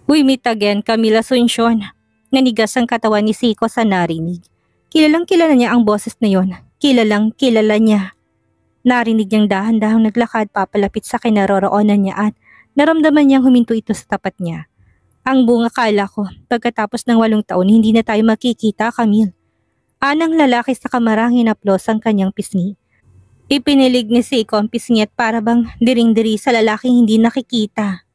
We meet again, Camila Asuncion. Nanigas ang katawan ni Zico sa narinig. Kilalang kilala niya ang boses na yon. Kilalang kilala niya. Narinig niyang dahan-dahang naglakad papalapit sa kinaroroonan niya at naramdaman niyang huminto ito sa tapat niya. Ang bunga kala ko, pagkatapos ng 8 taon hindi na tayo makikita, Camille. Anang lalaki sa kamarangin haplos ang kanyang pisngi. Ipinilig ni Zico ang pisngi at para bang diring-diri sa lalaking hindi nakikita.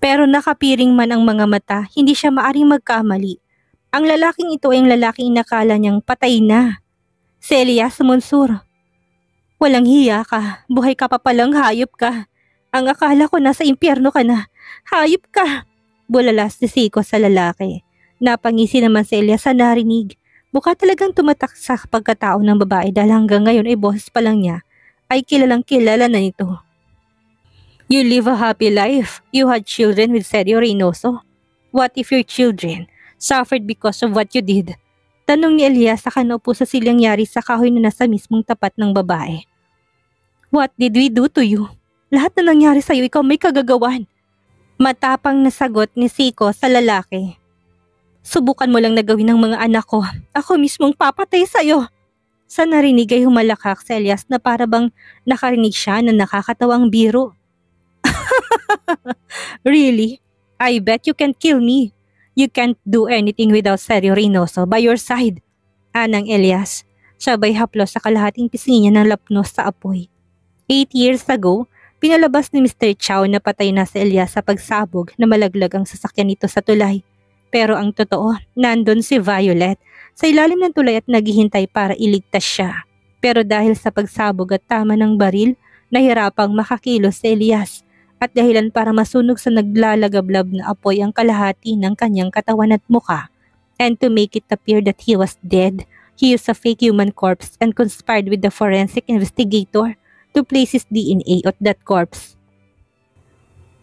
Pero nakapiring man ang mga mata, hindi siya maaring magkamali. Ang lalaking ito ay ang lalaking inakala niyang patay na. Si Elias Monsur. Walang hiya ka, buhay ka pa palang, hayop ka. Ang akala ko nasa impyerno ka na, hayop ka. Bulalas ni Zico sa lalaki. Napangisi naman si Elias sa narinig. Mukha talagang tumatak sa pagkatao ng babae dahil hanggang ngayon ay boses pa lang niya ay kilalang kilala na nito. You live a happy life. You had children with Sergio Reynoso. What if your children suffered because of what you did? Tanong ni Elias sa kanaupo sa silyang yari sa kahoy na nasa mismong tapat ng babae. What did we do to you? Lahat na nangyari sa'yo, ikaw may kagagawan. Matapang na sagot ni Zico sa lalaki. Subukan mo lang na gawin ng mga anak ko. Ako mismong papatay sa'yo. Sa narinig ay humalakak si Elias na para bang nakarinig siya na nakakatawang biro. Really? I bet you can't kill me. You can't do anything without Sergio Reynoso by your side. Anang Elias, sabay haplos sa kalahating pisngi niya ng lapnos sa apoy. 8 years ago, pinalabas ni Mr. Chow na patay na si Elias sa pagsabog na malaglag ang sasakyan nito sa tulay. Pero ang totoo, nandun si Violet sa ilalim ng tulay at naghihintay para iligtas siya. Pero dahil sa pagsabog at tama ng baril, nahirapang makakilos si Elias. At dahilan para masunog sa naglalagablab na apoy ang kalahati ng kanyang katawan at muka. And to make it appear that he was dead, he used a fake human corpse and conspired with the forensic investigator to place his DNA on that corpse.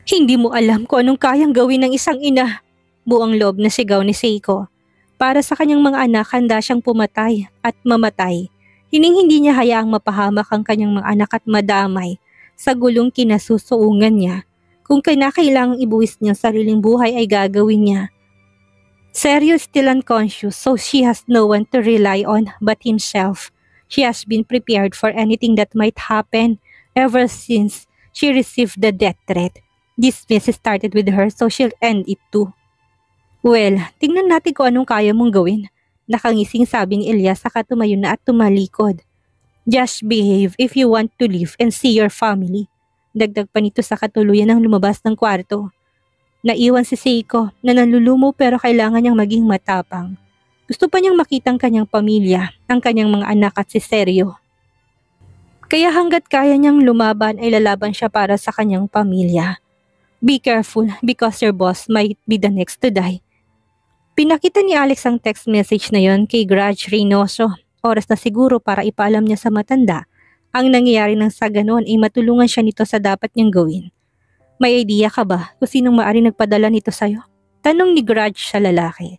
Hindi mo alam kung anong kayang gawin ng isang ina. Buong loob na sigaw ni Zico. Para sa kanyang mga anak, handa siyang pumatay at mamatay. Hindi niya hayaang mapahamak ang kanyang mga anak at madamay sa gulong kinasusuungan niya. Kung kinakailangang ibuwis niyang sariling buhay ay gagawin niya. Sergio is still unconscious, so she has no one to rely on but himself. She has been prepared for anything that might happen ever since she received the death threat. This mess started with her, so she'll end it too. Well, tingnan natin kung anong kaya mong gawin. Nakangising sabi ni Elias saka tumayo na at tumalikod. Just behave if you want to live and see your family. Dagdag pa nito sa katuluyan ng lumabas ng kwarto. Naiwan si Zico na nalulumo pero kailangan niyang maging matapang. Gusto pa niyang makita ang kanyang pamilya, ang kanyang mga anak at si Sergio. Kaya hanggat kaya niyang lumaban ay lalaban siya para sa kanyang pamilya. Be careful because your boss might be the next to die. Pinakita ni Alex ang text message na yon kay Grudge Reynoso. Oras na siguro para ipaalam niya sa matanda ang nangyayari nang sa ganon ay matulungan siya nito sa dapat niyang gawin. May idea ka ba kung sinong maaaring nagpadala nito sa'yo? Tanong ni Grudge sa lalaki.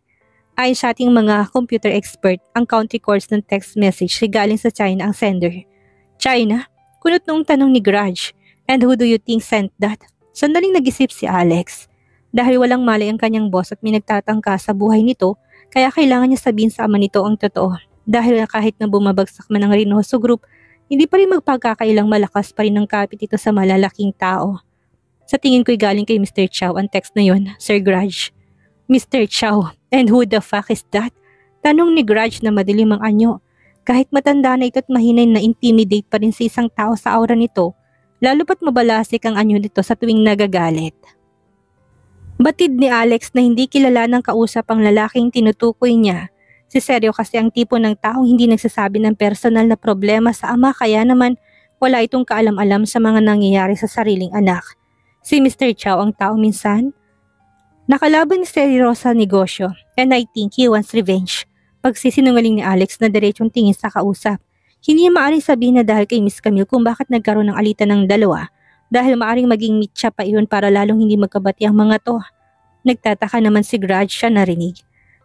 Ayon sa ating mga computer expert, ang country codes ng text message ay galing sa China ang sender. China? Kunot noong tanong ni Grudge. And who do you think sent that? Sandaling nag-isip si Alex. Dahil walang malay ang kanyang boss at may nagtatangka sa buhay nito, kaya kailangan niya sabihin sa ama nito ang totoo. Dahil kahit na bumabagsak man ang Reynoso Group, hindi pa rin magpagkakailang malakas pa rin ang kapit ito sa malalaking tao. Sa tingin ko'y galing kay Mr. Chow ang text na yon, Sir Grudge. Mr. Chow, and who the fuck is that? Tanong ni Grudge na madilim ang anyo. Kahit matanda na ito at mahinay na intimidate pa rin sa isang tao sa aura nito, lalo pat mabalasik ang anyo nito sa tuwing nagagalit. Batid ni Alex na hindi kilala ng kausap ang lalaking tinutukoy niya. Si Sergio kasi ang tipo ng taong hindi nagsasabi ng personal na problema sa ama kaya naman wala itong kaalam-alam sa mga nangyayari sa sariling anak. Si Mr. Chow ang tao minsan nakalaban ni Sergio sa negosyo and I think he wants revenge. Pagsisinungaling ni Alex na diretsong tingin sa kausap. Hindi niya maaaring sabihin na dahil kay Miss Camille kung bakit nagkaroon ng alitan ng dalawa dahil maaaring maging mitya pa iyon para lalong hindi magkabati ang mga to. Nagtataka naman si Grudge siya narinig.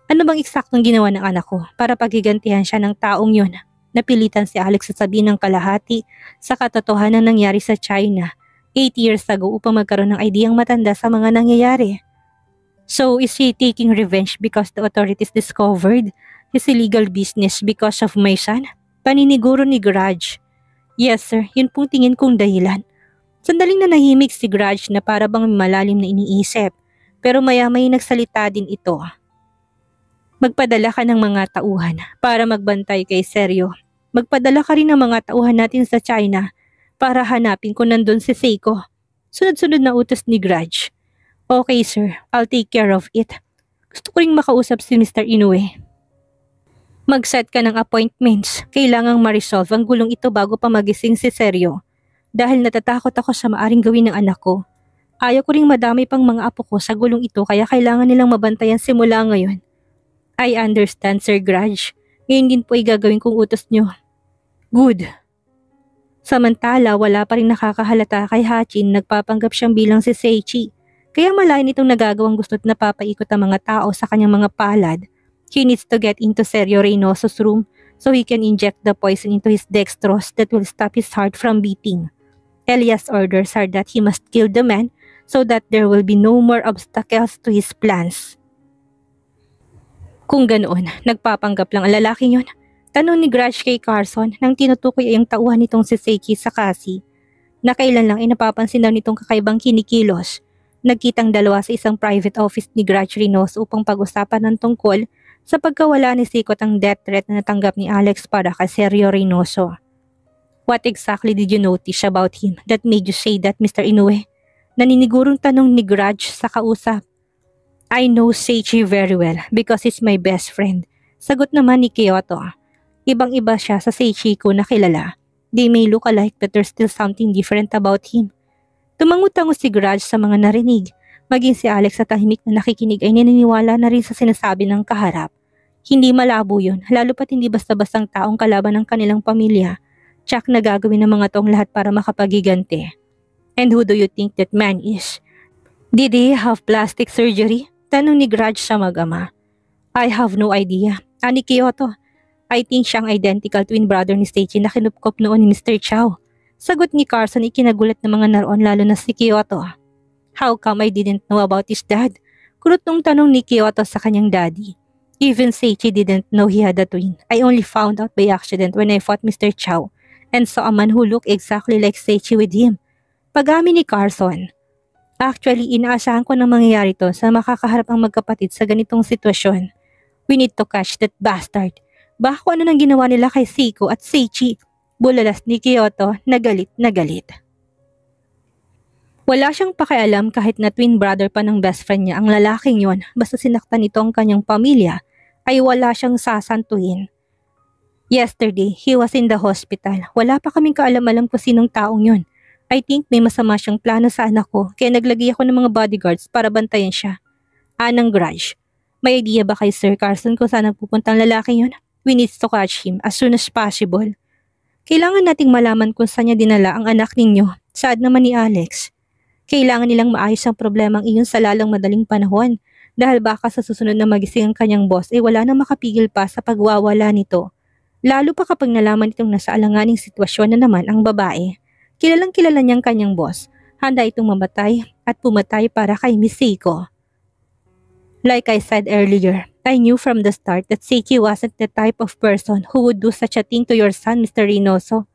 Ano bang eksaktong ginawa ng anak ko para pagigantihan siya ng taong yun? Napilitan si Alex sa sabihin ng kalahati sa katotohanan ng nangyari sa China 8 years ago upang magkaroon ng ideyang matanda sa mga nangyayari. So is he taking revenge because the authorities discovered his illegal business because of my son? Paniniguro ni Grudge. Yes sir, yun pong tingin kong dahilan. Sandaling nanahimik si Grudge na para bang malalim na iniisip. Pero maya-may nagsalita din ito. Magpadala ka ng mga tauhan para magbantay kay Seryo. Magpadala ka rin ng mga tauhan natin sa China para hanapin kung nandun si Seiko. Sunod-sunod na utos ni Grudge. Okay sir, I'll take care of it. Gusto ko ring makausap si Mr. Inoue. Mag-set ka ng appointments. Kailangang ma-resolve ang gulong ito bago pa magising si Seryo. Dahil natatakot ako sa maaring gawin ng anak ko. Ayaw ko ring madami pang mga apo ko sa gulong ito kaya kailangan nilang mabantayan simula ngayon. I understand Sir Grudge. Ngayon din po ay gagawin kong utos nyo. Good. Samantala wala pa rin nakakahalata kay Hachin, nagpapanggap siyang bilang si Seichi. Kaya malayan itong nagagawang gusto't napapaikot ang mga tao sa kanyang mga palad. He needs to get into Sergio Reynoso's room so he can inject the poison into his dextrose that will stop his heart from beating. Elias' orders are that he must kill the man so that there will be no more obstacles to his plans. Kung ganoon, nagpapanggap lang ang lalaking yun. Tanong ni Grudge kay Carson nang tinutukoy ay ang tauhan nitong si Seiki sa kasi. Nakailan lang ay napapansin daw nitong kakaibang kinikilos. Nagkitang dalawa sa isang private office ni Grudge Reynoso upang pag-usapan ng tungkol sa pagkawala ni Seiko ang death threat na natanggap ni Alex para kay Sergio Reynoso. What exactly did you notice about him that made you say that, Mr. Inoue? Naninigurong tanong ni Grudge sa kausap. I know Seichi very well because he's my best friend. Sagot naman ni Kyoto. Ibang-iba siya sa Seichi ko na kilala. They may look alike but there's still something different about him. Tumangutango si Grudge sa mga narinig. Maging si Alex sa tahimik na nakikinig ay naniniwala na rin sa sinasabi ng kaharap. Hindi malabo yun, lalo pat hindi basta-bastang taong kalaban ng kanilang pamilya. Tsak na gagawin ng mga tong lahat para makapagigante. And who do you think that man is? Did he have plastic surgery? Tanong ni Grudge sa mag-ama. I have no idea. Ani Kyoto, I think siyang identical twin brother ni Seichi na kinupkop noon ni Mr. Chow. Sagot ni Carson, ikinagulat ng mga naroon lalo na si Kyoto. How come I didn't know about his dad? Kurot nung tanong ni Kyoto sa kanyang daddy. Even Seichi didn't know he had a twin. I only found out by accident when I fought Mr. Chow and saw a man who looked exactly like Seichi with him. Pag-amin ni Carson. Actually, inaasahan ko na mangyayari to sa makakaharap ang magkapatid sa ganitong sitwasyon. We need to catch that bastard. Baka kung ano nang ginawa nila kay Seiko at Seichi. Bulalas ni Kyoto na galit na galit. Wala siyang pakialam kahit na twin brother pa ng best friend niya ang lalaking yon, basta sinaktan nito ang kanyang pamilya ay wala siyang sasantuhin. Yesterday, he was in the hospital. Wala pa kaming kaalam-alam kung sinong taong yon. I think may masama siyang plano sa anak ko kaya naglagay ako ng mga bodyguards para bantayan siya. Anang Grudge. May idea ba kay Sir Carson kung saan nagpupunta ang lalaki yun? We need to catch him as soon as possible. Kailangan nating malaman kung saan niya dinala ang anak ninyo. Saad naman ni Alex. Kailangan nilang maayos ang problemang iyon sa lalang madaling panahon dahil baka sa susunod na magising ang kanyang boss ay wala na makapigil pa sa pagwawala nito. Lalo pa kapag nalaman itong nasa alanganing sitwasyon na naman ang babae. Kilalang kilala niyang kanyang boss. Handa itong mamatay at pumatay para kay Miss Seiko. Like I said earlier, I knew from the start that Seiki wasn't the type of person who would do such a thing to your son, Mr. Reynoso.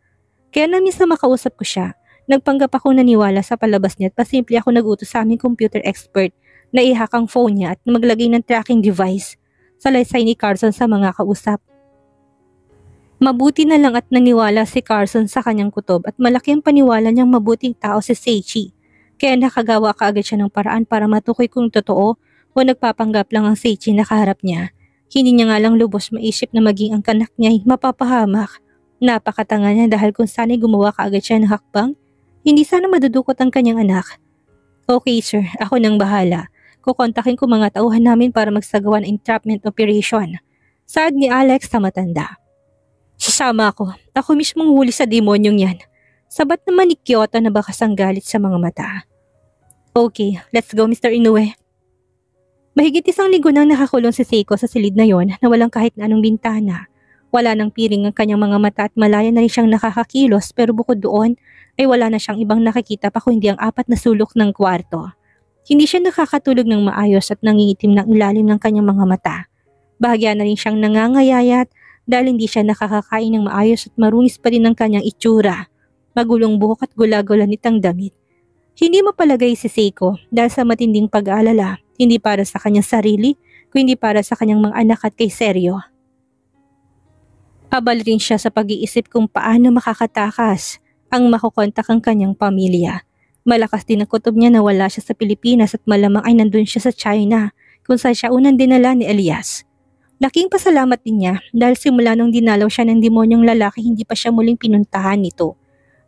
Kaya na minsan makausap ko siya, nagpanggap ako naniwala sa palabas niya at pasimple ako nag-utos sa aming computer expert na i-hack ang phone niya at maglagay ng tracking device. Salaysay ni Carson sa mga kausap. Mabuti na lang at naniwala si Carson sa kanyang kutob at malaki ang paniwala niyang mabuting tao si Seichi. Kaya nakagawa kaagad siya ng paraan para matukoy kung totoo o nagpapanggap lang ang Seichi na kaharap niya. Hindi niya nga lang lubos maisip na maging ang kanak niya ay mapapahamak. Napakatanga niya dahil kung sana'y gumawa kaagad siya ng hakbang, hindi sana madudukot ang kanyang anak. Okay sir, ako nang bahala. Kukontakin ko mga tauhan namin para magsagawa ng entrapment operation. Saad ni Alex sa matanda. Sasama ako. Ako mismong huli sa demonyong yan. Sabat naman ni Kyoto na bakas ang galit sa mga mata. Okay, let's go Mr. Inoue. Mahigit 1 linggo nang nakakulong si Seiko sa silid na yon na walang kahit na anong bintana. Wala nang piring ang kanyang mga mata at malaya na rin siyang nakakakilos, pero bukod doon ay wala na siyang ibang nakikita pa kundi ang 4 na sulok ng kwarto. Hindi siya nakakatulog ng maayos at nangingitim ng ilalim ng kanyang mga mata. Bahagya na rin siyang nangangayayat dahil hindi siya nakakakain ng maayos at marunis pa rin ang kanyang itsura. Magulong buhok at gula-gula nitang damit. Hindi mapalagay si Seiko dahil sa matinding pag-aalala, hindi para sa kanyang sarili, kundi para sa kanyang mga anak at kay Seryo. Abal rin siya sa pag-iisip kung paano makakatakas ang makukontak ang kanyang pamilya. Malakas din ang kutob niya na wala siya sa Pilipinas at malamang ay nandun siya sa China, kung saan siya unang dinala ni Elias. Laking pasalamat din niya dahil simula nung dinalaw siya ng demonyong lalaki, hindi pa siya muling pinuntahan nito.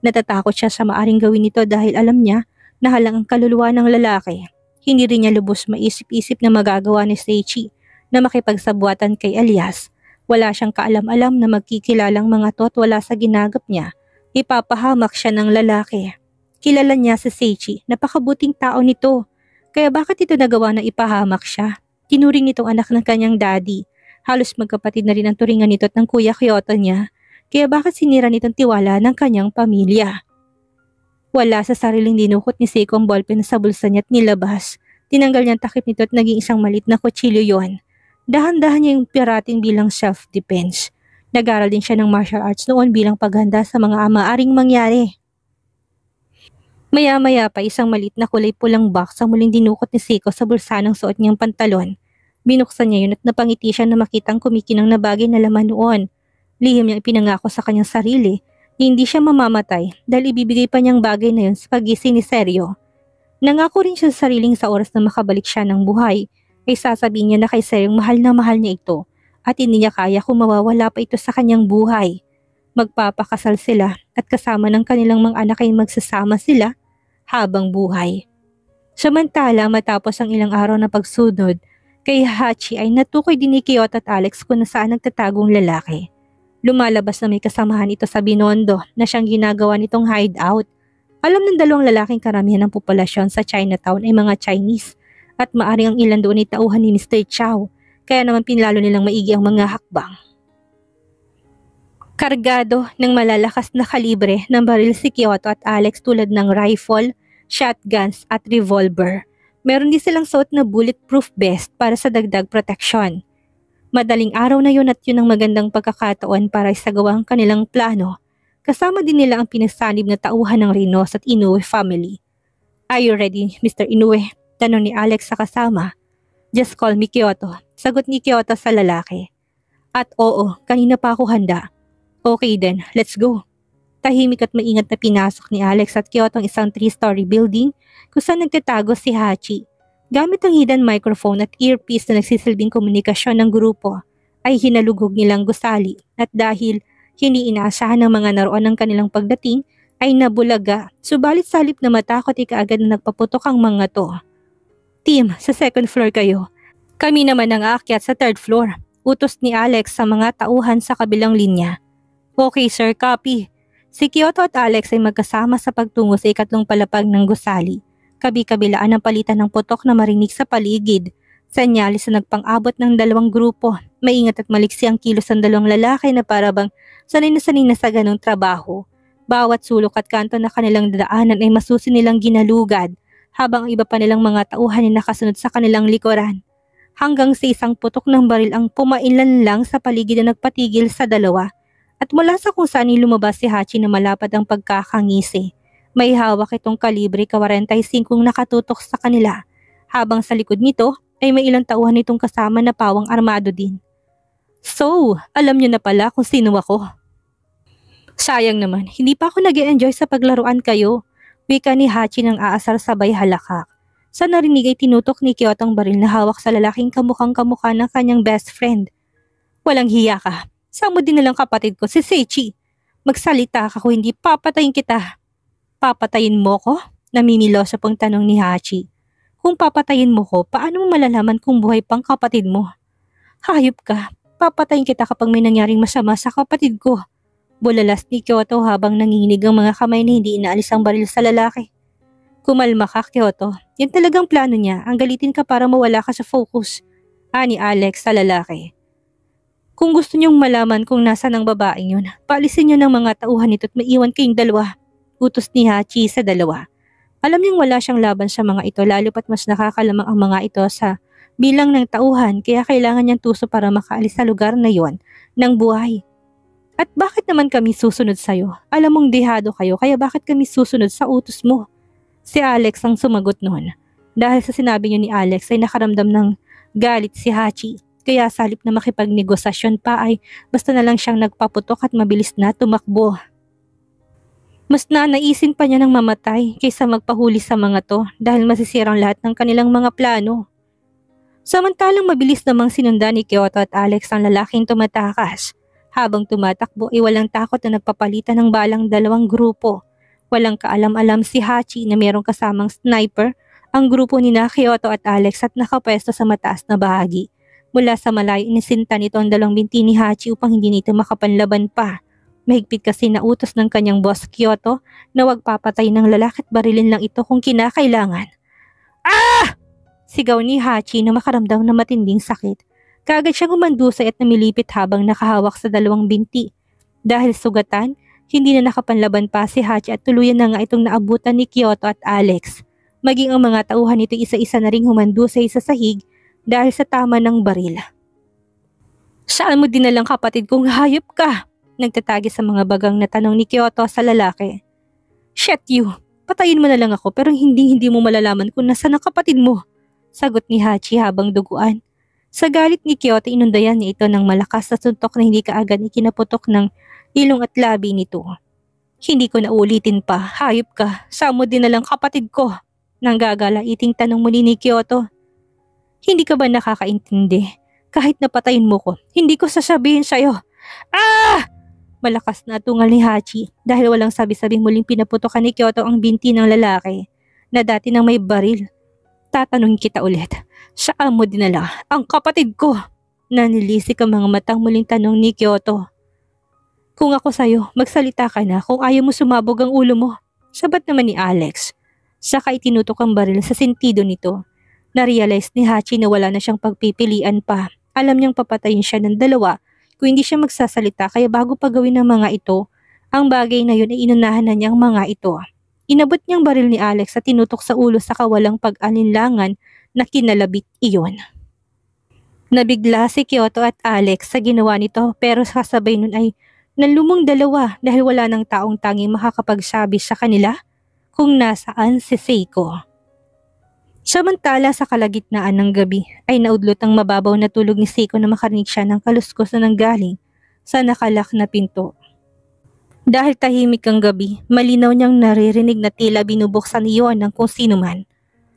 Natatakot siya sa maaring gawin nito dahil alam niya na halang ang kaluluwa ng lalaki. Hindi rin niya lubos maisip-isip na magagawa ni Seichi na makipagsabuatan kay Elias. Wala siyang kaalam-alam na magkikilalang mga to at wala sa ginagap niya. Ipapahamak siya ng lalaki. Kilala niya si Seichi, napakabuting tao nito. Kaya bakit ito nagawa na ipahamak siya? Tinuring nitong anak ng kanyang daddy. Halos magkapatid na rin ang turingan nito at ng kuya Kyoto niya. Kaya bakit sinira nitong tiwala ng kanyang pamilya? Wala sa sariling dinukot ni Seiko ang ballpen sa bulsa niya at nilabas. Tinanggal niya ang takip nito at naging isang malit na kutsilyo yon. Dahan-dahan niya yung pirating bilang self-defense. Nag-aral din siya ng martial arts noon bilang paghanda sa mga maaring mangyari. Maya-maya pa isang malit na kulay pulang box ang muling dinukot ni Seiko sa bulsa ng suot niyang pantalon. Binuksan niya yun at napangiti siya na makitang kumikinang na bagay na laman noon. Lihim niyang ipinangako sa kanyang sarili na hindi siya mamamatay dahil ibibigay pa niyang bagay na yun sa pagising ni Seryo. Nangako rin siya sa sariling sa oras na makabalik siya ng buhay ay sasabihin niya na kay Seryong mahal na mahal niya ito at hindi niya kaya kung mawawala pa ito sa kanyang buhay. Magpapakasal sila at kasama ng kanilang mga anak ay magsasama sila habang buhay. Samantala matapos ang ilang araw na pagsunod, kay Hachi ay natukoy din ni Kyoto at Alex kung nasaan nagtatagong lalaki. Lumalabas na may kasamahan ito sa Binondo na siyang ginagawa nitong hideout. Alam ng dalawang lalaking karamihan ng populasyon sa Chinatown ay mga Chinese at maaring ang ilan doon ay tauhan ni Mr. Chow, kaya naman pinlalo nilang maigi ang mga hakbang. Kargado ng malalakas na kalibre ng baril si Kyoto at Alex tulad ng rifle, shotguns at revolver. Meron din silang suot na bulletproof vest para sa dagdag proteksyon. Madaling araw na yun at yun ang magandang pagkakataon para isagawa ang kanilang plano. Kasama din nila ang pinasanib na tauhan ng Reynoso at Inoue family. "Are you ready, Mr. Inoue?" tanong ni Alex sa kasama. "Just call me Kyoto," sagot ni Kyoto sa lalaki. "At oo, kanina pa ako handa." "Okay then, let's go." Tahimik at maingat na pinasok ni Alex at Kyoto ang isang 3-story building kung saan nagtatago si Hachi. Gamit ang hidden microphone at earpiece na nagsisilbing komunikasyon ng grupo, ay hinalugog nilang gusali at dahil hindi inaasahan ng mga naroon ng kanilang pagdating ay nabulaga, subalit sa halip na matakot kaagad na nagpaputok ang mga to. "Team, sa 2nd floor kayo. Kami naman ang aakyat sa 3rd floor. Utos ni Alex sa mga tauhan sa kabilang linya. "Okay sir, copy." Si Kyoto at Alex ay magkasama sa pagtungo sa 2nd palapag ng gusali. Kabi-kabilaan ang palitan ng putok na marinig sa paligid. Senyalis na nagpang-abot ng dalawang grupo. Maingat at maliksi ang kilos ng dalawang lalaki na parabang sanay na sa ganong trabaho. Bawat sulok at kanto na kanilang dadaanan ay masusi nilang ginalugad, habang ang iba pa nilang mga tauhan ay nakasunod sa kanilang likuran. Hanggang sa isang putok ng baril ang pumailan lang sa paligid na nagpatigil sa dalawa. At mula sa kung saan lumabas si Hachi na malapad ang pagkakangisi. May hawak itong kalibre 45 nakatutok sa kanila, habang sa likod nito ay may ilang tauhan nitong kasama na pawang armado din. "So, alam niyo na pala kung sino ako." "Sayang naman, hindi pa ako nag-e-enjoy sa paglaruan kayo," wika ni Hachi ng aasar sabay halakak. Sa narinig ay tinutok ni Kyoto ang baril na hawak sa lalaking kamukhang-kamukha ng kanyang best friend. "Walang hiya ka. Samo din nalang kapatid ko si Seichi. Magsalita ka kung hindi papatayin kita." "Papatayin mo ko?" namimiloso pang tanong ni Hachi. "Kung papatayin mo ko, paano mo malalaman kung buhay pang kapatid mo?" "Hayop ka. Papatayin kita kapag may nangyaring masama sa kapatid ko." Bulalas ni Kyoto habang nanginginig ang mga kamay na hindi inaalis ang baril sa lalaki. Kumalma ka, Kyoto. Yan talagang plano niya, ang galitin ka para mawala ka sa focus. Ani Alex sa lalaki. Kung gusto niyong malaman kung nasa ng babaeng yun, paalisin niyo ng mga tauhan nito at maiwan kayong dalawa. Utos ni Hachi sa dalawa. Alam niyang wala siyang laban sa mga ito lalo pat mas nakakalamang ang mga ito sa bilang ng tauhan kaya kailangan niyang tuso para makaalis sa lugar na yon ng buhay. At bakit naman kami susunod sa'yo? Alam mong dehado kayo kaya bakit kami susunod sa utos mo? Si Alex ang sumagot noon. Dahil sa sinabi niyo ni Alex ay nakaramdam ng galit si Hachi. Kaya sa halip na makipagnegosasyon pa ay basta na lang siyang nagpaputok at mabilis na tumakbo. Mas nanaisin pa niya ng mamatay kaysa magpahuli sa mga to dahil masisirang lahat ng kanilang mga plano. Samantalang mabilis namang sinundan ni Kyoto at Alex ang lalaking tumatakas. Habang tumatakbo ay walang takot na nagpapalitan ng balang dalawang grupo. Walang kaalam-alam si Hachi na mayroong kasamang sniper ang grupo ni Kyoto at Alex at nakapwesto sa mataas na bahagi. Mula sa malayo inisinta nito ang dalawang binti ni Hachi upang hindi nito makapanlaban pa. Mahigpit kasi na utos ng kanyang boss Kyoto na wag papatay ng lalaki at barilin lang ito kung kinakailangan. Ah! Sigaw ni Hachi na makaramdam na matinding sakit. Kaagad siyang umandusay at namilipit habang nakahawak sa dalawang binti. Dahil sugatan, hindi na nakapanlaban pa si Hachi at tuluyan na nga itong naabutan ni Kyoto at Alex. Maging ang mga tauhan nito isa-isa na ring humandusay sa sahig dahil sa tama ng baril. Saan mo dinalang kapatid kong hayop ka? Nagtatagi sa mga bagang na tanong ni Kyoto sa lalaki. Shit you, patayin mo na lang ako pero hindi mo malalaman kung nasaan ang kapatid mo. Sagot ni Hachi habang duguan. Sa galit ni Kyoto inundayan niya ito ng malakas na suntok na hindi kaagad ikinaputok ng ilong at labi nito. Hindi ko na ulitin pa, hayop ka, saan mo dinalang kapatid ko? Nang gagalaiting tanong muli ni Kyoto. Hindi ka ba nakakaintindi? Kahit napatayin mo ko, hindi ko sasabihin sa'yo. Ah! Malakas na tungal ni Hachi dahil walang sabi-sabing muling pinaputokan ni Kyoto ang binti ng lalaki na dati nang may baril. Tatanungin kita ulit, saan mo dinala ang kapatid ko? Nanilisik ang mga matang muling tanong ni Kyoto. Kung ako sa'yo, magsalita ka na kung ayaw mo sumabog ang ulo mo. Sabat naman ni Alex. Saka itinutok ang baril sa sentido nito. Narealize ni Hachi na wala na siyang pagpipilian pa. Alam niyang papatayin siya ng dalawa kung hindi siya magsasalita kaya bago pa gawin ng mga ito, ang bagay na yun ay inunahan na niyang mga ito. Inabot niyang baril ni Alex at tinutok sa ulo sa kawalang pag-alinlangan na kinalabit iyon. Nabigla si Kyoto at Alex sa ginawa nito pero kasabay nun ay nalumong dalawa dahil wala ng taong tanging makakapagsabi sa kanila kung nasaan si Seiko. Samantala sa kalagitnaan ng gabi ay naudlot ang mababaw na tulog ni Seiko na makarinig siya ng kaluskos na nanggaling sa nakalak na pinto. Dahil tahimik ang gabi, malinaw niyang naririnig na tila binubuksan iyon ng kung sino man.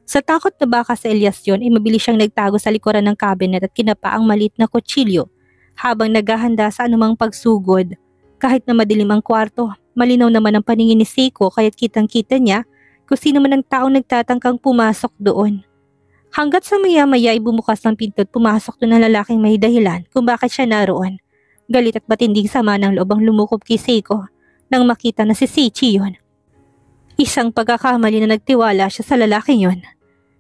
Sa takot na baka sa Elias yun ay mabilis siyang nagtago sa likuran ng cabinet at kinapa ang maliit na kutsilyo habang naghahanda sa anumang pagsugod. Kahit na madilim ang kwarto, malinaw naman ang paningin ni Seiko kaya't kitang-kita niya kung sino man ang taong nagtatangkang pumasok doon. Hanggat sa maya-maya ay bumukas ng pinto at pumasok doon ang lalaking may dahilan kung bakit siya naroon. Galit at matinding sama ng loob ang lumukob kay Seiko nang makita na si Seichi yun. Isang pagkakamali na nagtiwala siya sa lalaking yun.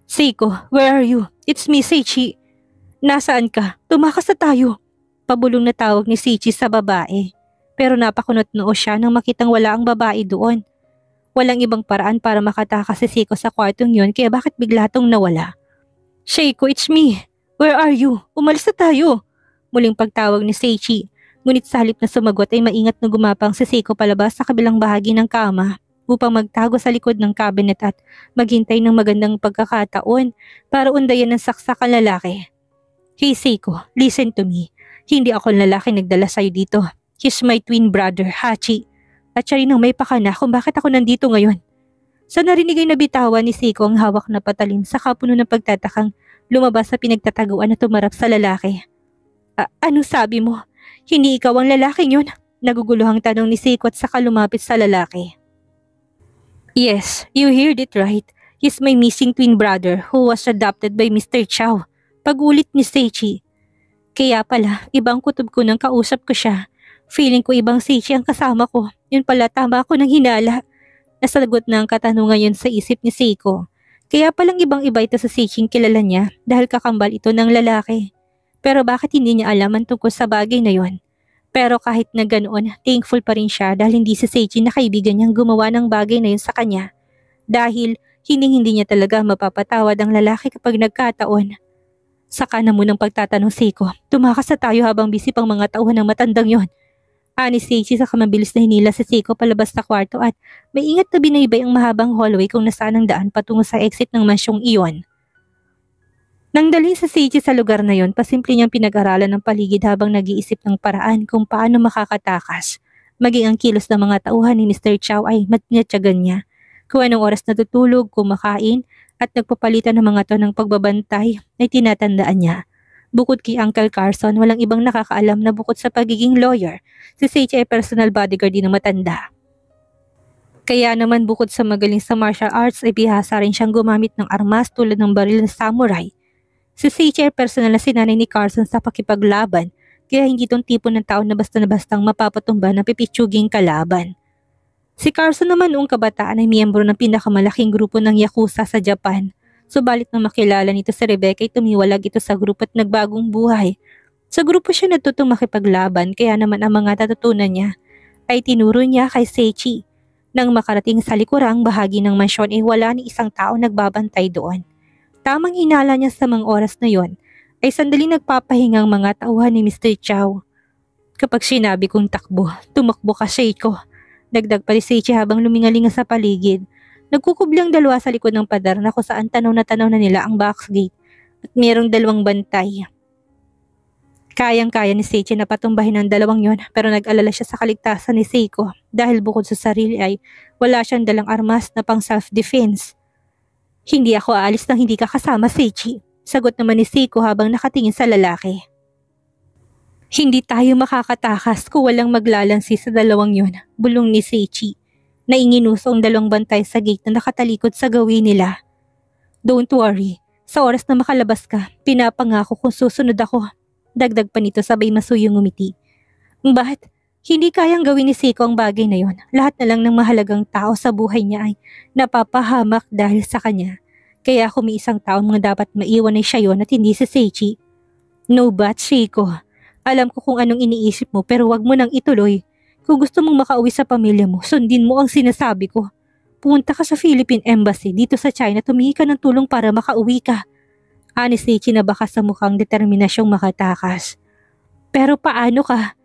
Seiko, where are you? It's me, Seichi. Nasaan ka? Tumakas na tayo. Pabulong na tawag ni Seichi sa babae. Pero napakunot noo siya nang makitang wala ang babae doon. Walang ibang paraan para makatakas si Seiko sa kwartong yun kaya bakit bigla tong nawala? Seiko, it's me. Where are you? Umalis na tayo. Muling pagtawag ni Seichi. Ngunit sa halip na sumagot ay maingat na gumapang si Seiko palabas sa kabilang bahagi ng kama upang magtago sa likod ng cabinet at maghintay ng magandang pagkakataon para undayan ng saksakan lalaki. Hey Seiko, listen to me. Hindi ako ang lalaki nagdala sa'yo dito. He's my twin brother, Hachi. At siya rin ang may pakana kung bakit ako nandito ngayon. Sa narinig ay nabitawan ni Seiko ang hawak na patalim sa kapuno ng pagtatakang lumabas sa pinagtataguan na tumarap sa lalaki. Ano sabi mo? Hindi ikaw ang lalaking yun? Naguguluhang tanong ni Seiko at saka lumapit sa lalaki. Yes, you heard it right. He's my missing twin brother who was adopted by Mr. Chow. Pag-ulit ni Seichi. Kaya pala, ibang kutob ko nang kausap ko siya. Feeling ko ibang Seichi ang kasama ko. Yun pala tama ako ng hinala. Nasagot na ang katanungan yun sa isip ni Seiko. Kaya palang ibang-iba ito sa Seiching kilala niya dahil kakambal ito ng lalaki. Pero bakit hindi niya alam ang tungkol sa bagay na yon? Pero kahit na ganoon, thankful pa rin siya dahil hindi si Seichi na kaibigan niyang gumawa ng bagay na yun sa kanya. Dahil hindi niya talaga mapapatawad ang lalaki kapag nagkataon. Saka na munang pagtatanong Seiko, tumakas na tayo habang busy pang mga tauhan ng matandang yon. Ani Seichi sa mabilis na hinila si Seiko palabas sa kwarto at may ingat na binaybay ang mahabang hallway kung nasaan ang daan patungo sa exit ng mansyong iyon. Nang dalhin si Seichi sa lugar na yon, pasimple niyang pinag-aralan ng paligid habang nag-iisip ng paraan kung paano makakatakas. Maging ang kilos ng mga tauhan ni Mr. Chow ay matnyatsagan niya. Kung anong oras natutulog, kumakain, at nagpapalitan ng mga to ng pagbabantay ay tinatandaan niya. Bukod kay Uncle Carson, walang ibang nakakaalam na bukod sa pagiging lawyer, si Seichi ay personal bodyguard din ng matanda. Kaya naman bukod sa magaling sa martial arts ay bihasa rin siyang gumamit ng armas tulad ng baril ng samurai. Si Seichi ay personal na sinanay ni Carson sa pakipaglaban, kaya hindi itong tipo ng tao na basta-bastang mapapatumba ng pipitsuging kalaban. Si Carson naman noong kabataan ay miyembro ng pinakamalaking grupo ng Yakuza sa Japan. Subalit nang makilala nito si Rebecca ay tumiwalag ito sa grupo at nagbagong buhay. Sa grupo siya natutong makipaglaban kaya naman ang mga natutunan niya ay tinuro niya kay Seichi. Nang makarating sa likurang bahagi ng mansyon ay wala ni isang tao nagbabantay doon. Tamang hinala niya sa mga oras na yon ay sandali nagpapahingang mga tauhan ni Mr. Chow. Kapag sinabi kong takbo, tumakbo ka Seiko. Dagdag pa ni Seichi habang lumingalinga sa paligid. Nagkukubli dalawa sa likod ng pader na kung saan tanaw na nila ang box gate at mayroong dalawang bantay. Kayang-kaya ni Seichi na patumbahin ang dalawang yon pero nag-alala siya sa kaligtasan ni Seiko dahil bukod sa sarili ay wala siyang dalang armas na pang self-defense. Hindi ako aalis nang hindi ka kasama, Seichi. Sagot naman ni Seiko habang nakatingin sa lalaki. Hindi tayo makakatakas kung walang maglalansi sa dalawang yon, bulong ni Seichi. Nainginuso ang dalawang bantay sa gate na nakatalikod sa gawin nila. Don't worry, sa oras na makalabas ka, pinapangako kung susunod ako. Dagdag pa nito sabay masuyong ngumiti. Bakit? Hindi kayang gawin ni Seiko ang bagay na yon. Lahat na lang ng mahalagang tao sa buhay niya ay napapahamak dahil sa kanya. Kaya kung may isang taong mga dapat maiwan ay siya yon at hindi si Seichi. No but, Seiko. Alam ko kung anong iniisip mo pero wag mo nang ituloy. Kung gusto mong makauwi sa pamilya mo, sundin mo ang sinasabi ko. Pumunta ka sa Philippine Embassy dito sa China, tumingi ka ng tulong para makauwi ka. Ani Seichi na baka sa mukhang determinasyong makatakas. Pero paano ka?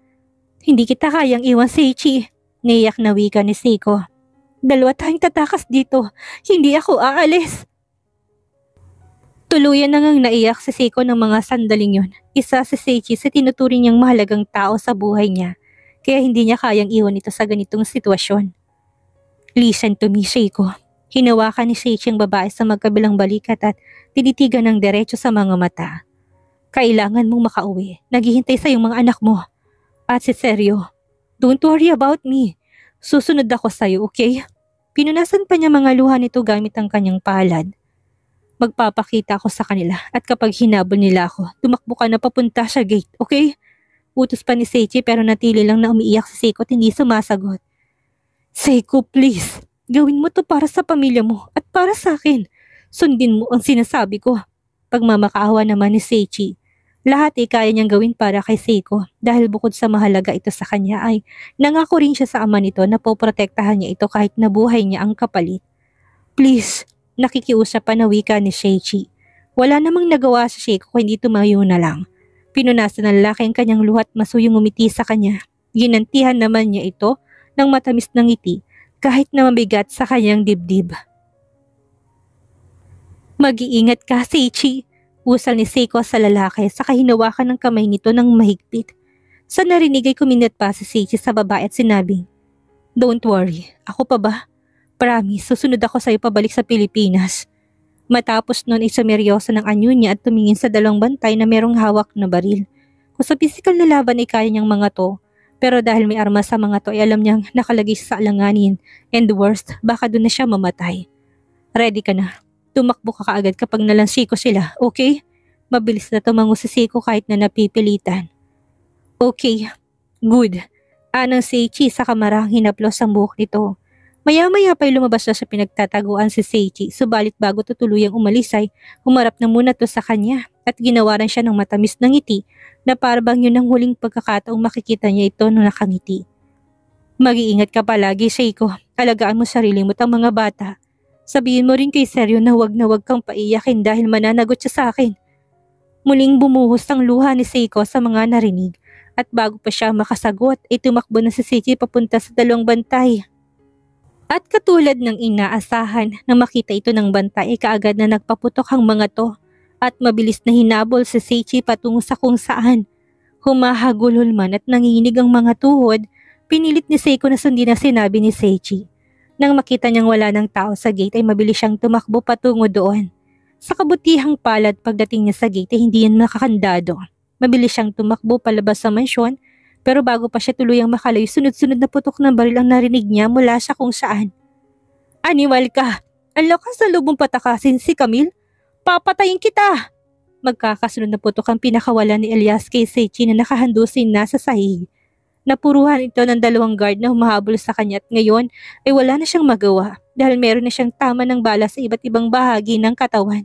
Hindi kita kayang iwan, Seichi. Naiyak na wika ni Seiko. Dalawa tayong tatakas dito. Hindi ako aalis. Tuluyan na ngang naiyak si Seiko ng mga sandaling yon. Isa si Seichi sa tinuturing niyang mahalagang tao sa buhay niya. Kaya hindi niya kayang iwan ito sa ganitong sitwasyon. Listen to me, Seiko. Hinawakan ni Seichi ang babae sa magkabilang balikat at tinitigan ng diretso sa mga mata. Kailangan mong makauwi. Naghihintay sa iyong mga anak mo. At si Seryo, don't worry about me. Susunod ako sa iyo, okay? Pinunasan pa niya mga luha nito gamit ang kanyang palad. Magpapakita ako sa kanila at kapag hinabol nila ako, tumakbo ka na papunta sa gate, okay? Utos pa ni Seichi pero natili lang na umiiyak si Seiko at hindi sumasagot. Seiko, please. Gawin mo to para sa pamilya mo at para sa akin. Sundin mo ang sinasabi ko. Pagmamakaawa naman ni Seichi. Lahat ay kaya niyang gawin para kay Seiko dahil bukod sa mahalaga ito sa kanya ay nangako rin siya sa ama nito na poprotektahan niya ito kahit nabuhay niya ang kapalit. Please, nakikiusap pa na wika ni Seichi. Wala namang nagawa sa Seiko kung hindi tumayo na lang. Pinunasan ng lalaki ang kanyang luhat masuyong umiti sa kanya. Ginantihan naman niya ito ng matamis na ngiti kahit na mabigat sa kanyang dibdib. Mag-iingat ka, Seichi. Usal ni Seiko sa lalaki sa hinawakan ng kamay nito ng mahigpit. Sa narinig ay kuminat pa si Seichi sa babae at sinabing, Don't worry, ako pa ba? Promise, susunod ako sa iyo pabalik sa Pilipinas. Matapos nun ay sumeryoso ng anyo niya at tumingin sa dalawang bantay na merong hawak na baril. Kung sa pisikal na laban ay kaya niyang mga to, pero dahil may armas sa mga to ay alam niyang nakalagay sa alanganin and worst, baka doon na siya mamatay. Ready ka na. Tumakbo ka kaagad kapag nalansi ko sila, okay? Mabilis na tumango si Seiko kahit na napipilitan. Okay, good. Anang Seichi sa kamarang hinaplos ang buhok nito. Maya-maya pa'y lumabas na sa pinagtataguan si Seichi, subalit bago tutuluyang umalis ay humarap na muna to sa kanya at ginawaran siya ng matamis na ngiti na parabang yun ang huling pagkakataong makikita niya ito nung nakangiti. Mag-iingat ka palagi, Seiko. Alagaan mo sarili mo't ang mga bata. Sabihin mo rin kay Seryo na wag kang paiyakin dahil mananagot siya sa akin. Muling bumuhos ang luha ni Seiko sa mga narinig at bago pa siya makasagot ay tumakbo na si Seichi papunta sa dalawang bantay. At katulad ng inaasahan na makita ito ng bantay ay kaagad na nagpaputok ang mga to at mabilis na hinabol si Seichi patungo sa kung saan. Humahagulol man at nanginginig ang mga tuhod, pinilit ni Seiko na sundin ang sinabi ni Seichi. Nang makita niyang wala ng tao sa gate ay mabilis siyang tumakbo patungo doon. Sa kabutihang palad pagdating niya sa gate ay hindi yan nakakandado. Mabilis siyang tumakbo palabas sa mansyon. Pero bago pa siya tuluyang makalayo, sunod-sunod na putok ng baril ang narinig niya mula sa kung saan. Animal ka! Ang lakas na lubong patakasin si Camille! Papatayin kita! Magkakasunod na putok ang pinakawala ni Elias kay Seichi na nakahandusin na sa sahig. Napuruhan ito ng dalawang guard na humahabol sa kanya at ngayon ay wala na siyang magawa dahil meron na siyang tama ng bala sa iba't ibang bahagi ng katawan.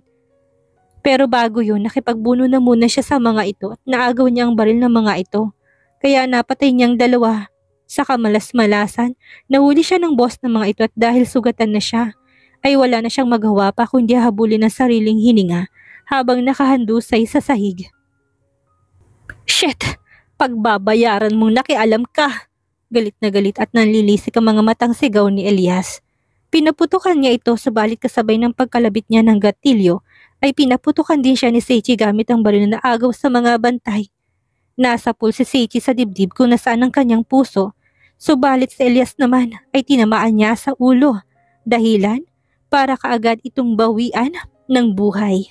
Pero bago yun, nakipagbuno na muna siya sa mga ito at naagaw niya ang baril ng mga ito. Kaya napatay niyang dalawa. Sa kamalas-malasan, nahuli siya ng boss ng mga ito at dahil sugatan na siya, ay wala na siyang magawa pa kundi habulin ang sariling hininga habang nakahandusay sa sahig. Shit! Pagbabayaran mong nakialam ka! Galit na galit at nanlilisik ang mga matang sigaw ni Elias. Pinaputukan niya ito subalit kasabay ng pagkalabit niya ng gatilyo ay pinaputukan din siya ni Seichi gamit ang baril na naagaw sa mga bantay. Nasapul si Seichi sa dibdib kung nasaan ang kanyang puso, subalit si Elias naman ay tinamaan niya sa ulo, dahilan para kaagad itong bawian ng buhay.